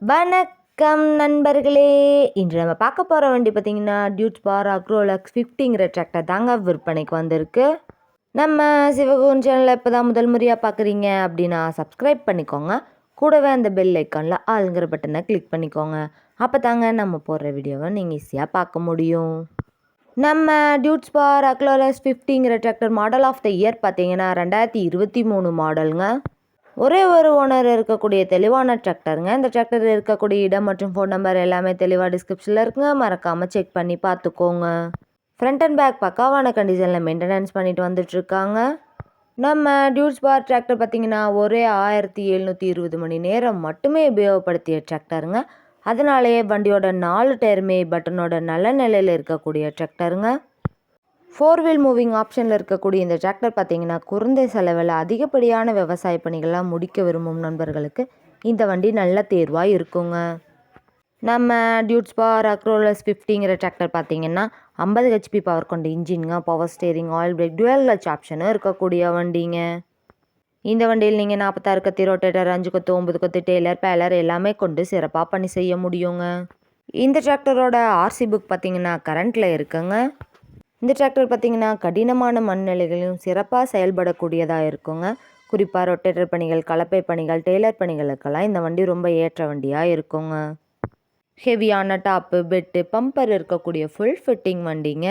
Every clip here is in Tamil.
வணக்கம் நண்பர்களே. இன்று நம்ம பார்க்க போகிற வண்டி பார்த்திங்கன்னா டியூட் ஸ்பார் அக்ரோலக்ஸ் 50ங்கிற டிராக்டர் தாங்க விற்பனைக்கு வந்திருக்கு. நம்ம சிவகுன் சேனலில் இப்போ தான் முதல் முறையாக பார்க்குறீங்க அப்படின்னா சப்ஸ்கிரைப் பண்ணிக்கோங்க. கூடவே அந்த பெல் ஐக்கானில் ஆளுங்கிற பட்டனை கிளிக் பண்ணிக்கோங்க. அப்போ தாங்க நம்ம போடுற வீடியோவை நீங்கள் ஈஸியாக பார்க்க முடியும். நம்ம டியூட் ஸ்பார் அக்ரோலக்ஸ் 50ங்கிற tractor model of the year பார்த்திங்கன்னா 2023 மாடலுங்க. ஒரே ஒரு ஓனர் இருக்கக்கூடிய தெளிவான டிராக்டருங்க. இந்த டிராக்டர் இருக்கக்கூடிய இடம் மற்றும் ஃபோன் நம்பர் எல்லாமே தெளிவாக டிஸ்கிரிப்ஷனில் இருக்குங்க. மறக்காமல் செக் பண்ணி பார்த்துக்கோங்க. ஃப்ரண்ட் அண்ட் பேக் பக்காவான கண்டிஷனில் மெயின்டெனன்ஸ் பண்ணிட்டு வந்துட்டுருக்காங்க. நம்ம டியூட் ஸ்பார் டிராக்டர் பார்த்திங்கன்னா ஒரே 1720 மணி நேரம் மட்டுமே உபயோகப்படுத்திய டிராக்டருங்க. அதனாலேயே வண்டியோட 4 டயருமே பட்டனோட நல்ல நிலையில் இருக்கக்கூடிய டிராக்டருங்க. 4 வீல் மூவிங் ஆப்ஷனில் இருக்கக்கூடிய இந்த டிராக்டர் பார்த்திங்கன்னா குறைந்த செலவில் அதிகப்படியான விவசாய பணிகள்லாம் முடிக்க விரும்பும் நண்பர்களுக்கு இந்த வண்டி நல்ல தேர்வாக இருக்குங்க. நம்ம டியூட் ஸ்பார் அக்ரோலக்ஸ் 50ங்கிற டிராக்டர் பார்த்திங்கன்னா 50 ஹெச்பி பவர் கொண்ட இன்ஜின்ங்க, power steering, oil brake, dual clutch ஆப்ஷனும் இருக்கக்கூடிய வண்டிங்க. இந்த வண்டியில் நீங்கள் 46 கத்தி ரோட்டேட்டர், 5 கொத்து, 9 கொத்து, டெய்லர், பேலர் எல்லாமே கொண்டு சிறப்பாக பணி செய்ய முடியுங்க. இந்த டிராக்டரோட ஆர்சி புக் பார்த்திங்கன்னா கரண்ட்டில் இருக்குங்க. இந்த டிராக்டர் பார்த்திங்கன்னா கடினமான மண்நிலைகளிலும் சிறப்பாக செயல்படக்கூடியதாக இருக்குங்க. குறிப்பாக ரொட்டேட்டர் பணிகள், கலப்பை பணிகள், டெய்லர் பணிகளுக்கெல்லாம் இந்த வண்டி ரொம்ப ஏற்ற வண்டியாக இருக்குங்க. ஹெவியான டாப்பு, பெட்டு, பம்பர் இருக்கக்கூடிய ஃபுல் ஃபிட்டிங் வண்டிங்க.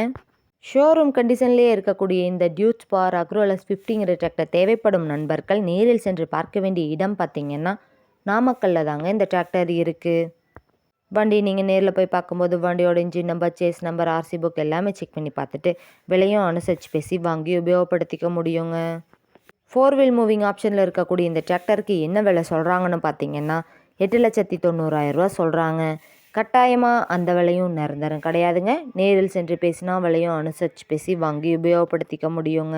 ஷோரூம் கண்டிஷன்லேயே இருக்கக்கூடிய இந்த டியூட் ஸ்பார் அக்ரோலக்ஸ் 50ங்கிற டிராக்டர் தேவைப்படும் நண்பர்கள் நேரில் சென்று பார்க்க வேண்டிய இடம் பார்த்திங்கன்னா நாமக்கல்லில் தாங்க இந்த டிராக்டர் இருக்குது. வண்டி நீங்கள் நேரில் போய் பார்க்கும்போது வண்டியோட engine number, chassis number, RC book எல்லாமே செக் பண்ணி பார்த்துட்டு விலையும் அனுசரித்து பேசி வாங்கி உபயோகப்படுத்திக்க முடியுங்க. 4 வீல் மூவிங் ஆப்ஷனில் இருக்கக்கூடிய இந்த டிராக்டருக்கு என்ன விலை சொல்கிறாங்கன்னு பார்த்தீங்கன்னா 8,90,000 ரூபா சொல்கிறாங்க. கட்டாயமாக அந்த விலையும் நிரந்தரம் கிடையாதுங்க. நேரில் சென்று பேசினா விலையும் அனுசரித்து பேசி வாங்கி உபயோகப்படுத்திக்க முடியுங்க.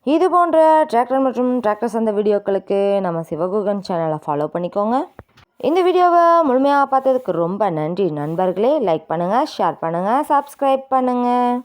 இது போன்ற டிராக்டர் மற்றும் டிராக்டர் சார்ந்த வீடியோக்களுக்கு நம்ம சிவகுகன் சேனலை ஃபாலோ பண்ணிக்கோங்க. இந்த வீடியோவை முழுமையாக பார்த்ததுக்கு ரொம்ப நன்றி நண்பர்களே. லைக் பண்ணுங்கள், ஷேர் பண்ணுங்கள், சப்ஸ்கிரைப் பண்ணுங்கள்.